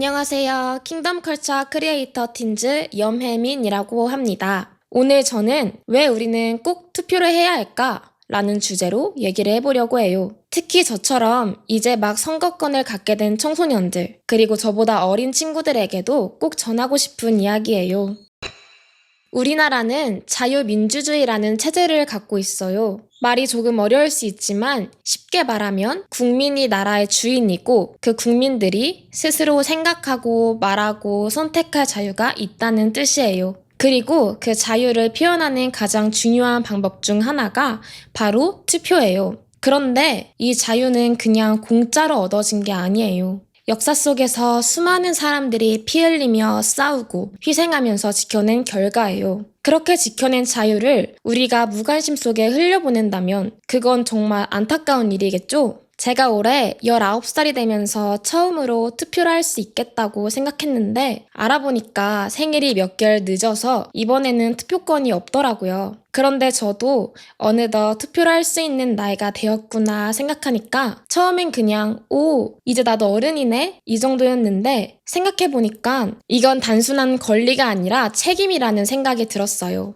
안녕하세요. 킹덤 컬처 크리에이터 팀즈 염혜민이라고 합니다. 오늘 저는 왜 우리는 꼭 투표를 해야 할까? 라는 주제로 얘기를 해보려고 해요. 특히 저처럼 이제 막 선거권을 갖게 된 청소년들, 그리고 저보다 어린 친구들에게도 꼭 전하고 싶은 이야기예요. 우리나라는 자유민주주의라는 체제를 갖고 있어요. 말이 조금 어려울 수 있지만 쉽게 말하면 국민이 나라의 주인이고 그 국민들이 스스로 생각하고 말하고 선택할 자유가 있다는 뜻이에요. 그리고 그 자유를 표현하는 가장 중요한 방법 중 하나가 바로 투표예요. 그런데 이 자유는 그냥 공짜로 얻어진 게 아니에요. 역사 속에서 수많은 사람들이 피 흘리며 싸우고 희생하면서 지켜낸 결과예요. 그렇게 지켜낸 자유를 우리가 무관심 속에 흘려보낸다면 그건 정말 안타까운 일이겠죠? 제가 올해 19살이 되면서 처음으로 투표를 할 수 있겠다고 생각했는데 알아보니까 생일이 몇 개월 늦어서 이번에는 투표권이 없더라고요. 그런데 저도 어느덧 투표를 할 수 있는 나이가 되었구나 생각하니까 처음엔 그냥 이제 나도 어른이네? 이 정도였는데 생각해보니까 이건 단순한 권리가 아니라 책임이라는 생각이 들었어요.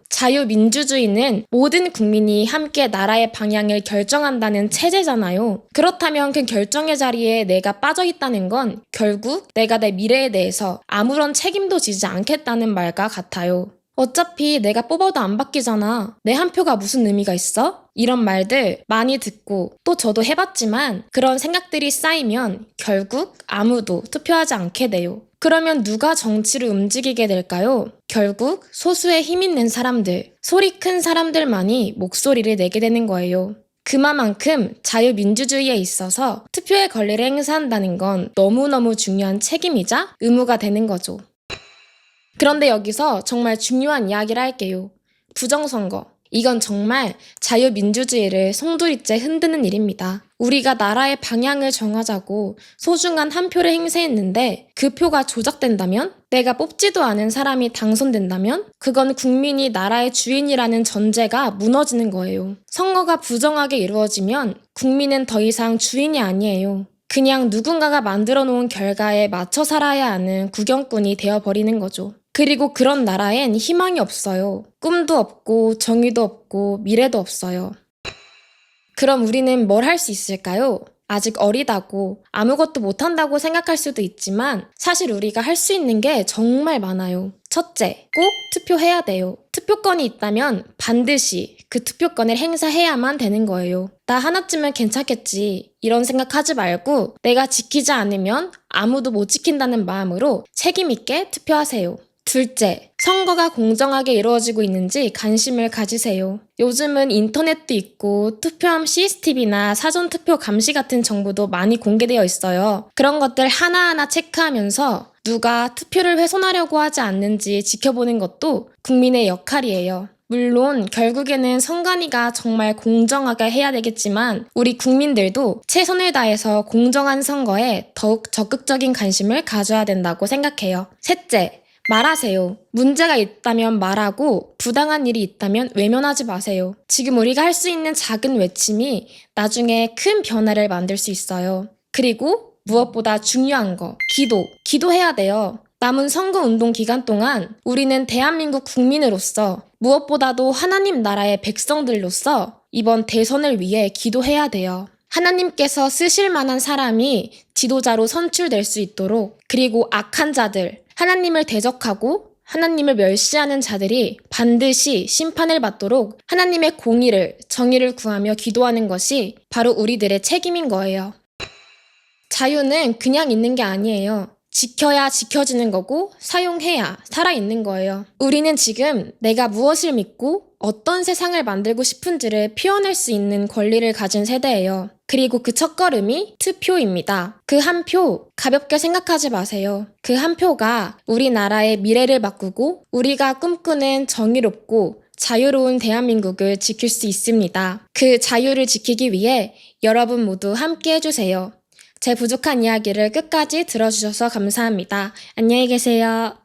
자유민주주의는 모든 국민이 함께 나라의 방향을 결정한다는 체제잖아요. 그렇다면 그 결정의 자리에 내가 빠져있다는 건 결국 내가 내 미래에 대해서 아무런 책임도 지지 않겠다는 말과 같아요. 어차피 내가 뽑아도 안 바뀌잖아. 내 한 표가 무슨 의미가 있어? 이런 말들 많이 듣고 또 저도 해봤지만 그런 생각들이 쌓이면 결국 아무도 투표하지 않게 돼요. 그러면 누가 정치를 움직이게 될까요? 결국 소수의 힘 있는 사람들, 소리 큰 사람들만이 목소리를 내게 되는 거예요. 그만큼 자유민주주의에 있어서 투표의 권리를 행사한다는 건 너무너무 중요한 책임이자 의무가 되는 거죠. 그런데 여기서 정말 중요한 이야기를 할게요. 부정선거. 이건 정말 자유민주주의를 송두리째 흔드는 일입니다. 우리가 나라의 방향을 정하자고 소중한 한 표를 행사했는데 그 표가 조작된다면? 내가 뽑지도 않은 사람이 당선된다면? 그건 국민이 나라의 주인이라는 전제가 무너지는 거예요. 선거가 부정하게 이루어지면 국민은 더 이상 주인이 아니에요. 그냥 누군가가 만들어 놓은 결과에 맞춰 살아야 하는 구경꾼이 되어버리는 거죠. 그리고 그런 나라엔 희망이 없어요. 꿈도 없고 정의도 없고 미래도 없어요. 그럼 우리는 뭘 할 수 있을까요? 아직 어리다고 아무것도 못한다고 생각할 수도 있지만 사실 우리가 할 수 있는 게 정말 많아요. 첫째, 꼭 투표해야 돼요. 투표권이 있다면 반드시 그 투표권을 행사해야만 되는 거예요. 나 하나쯤은 괜찮겠지 이런 생각하지 말고 내가 지키지 않으면 아무도 못 지킨다는 마음으로 책임 있게 투표하세요. 둘째, 선거가 공정하게 이루어지고 있는지 관심을 가지세요. 요즘은 인터넷도 있고 투표함 CCTV나 사전투표 감시 같은 정보도 많이 공개되어 있어요. 그런 것들 하나하나 체크하면서 누가 투표를 훼손하려고 하지 않는지 지켜보는 것도 국민의 역할이에요. 물론 결국에는 선관위가 정말 공정하게 해야 되겠지만 우리 국민들도 최선을 다해서 공정한 선거에 더욱 적극적인 관심을 가져야 된다고 생각해요. 셋째, 말하세요. 문제가 있다면 말하고 부당한 일이 있다면 외면하지 마세요. 지금 우리가 할 수 있는 작은 외침이 나중에 큰 변화를 만들 수 있어요. 그리고 무엇보다 중요한 거, 기도해야 돼요. 남은 선거운동 기간 동안 우리는 대한민국 국민으로서 무엇보다도 하나님 나라의 백성들로서 이번 대선을 위해 기도해야 돼요. 하나님께서 쓰실 만한 사람이 지도자로 선출될 수 있도록 그리고 악한 자들, 하나님을 대적하고 하나님을 멸시하는 자들이 반드시 심판을 받도록 하나님의 공의를, 정의를 구하며 기도하는 것이 바로 우리들의 책임인 거예요. 자유는 그냥 있는 게 아니에요. 지켜야 지켜지는 거고 사용해야 살아있는 거예요. 우리는 지금 내가 무엇을 믿고 어떤 세상을 만들고 싶은지를 표현할 수 있는 권리를 가진 세대예요. 그리고 그 첫걸음이 투표입니다. 그 한 표 가볍게 생각하지 마세요. 그 한 표가 우리나라의 미래를 바꾸고 우리가 꿈꾸는 정의롭고 자유로운 대한민국을 지킬 수 있습니다. 그 자유를 지키기 위해 여러분 모두 함께 해주세요. 제 부족한 이야기를 끝까지 들어주셔서 감사합니다. 안녕히 계세요.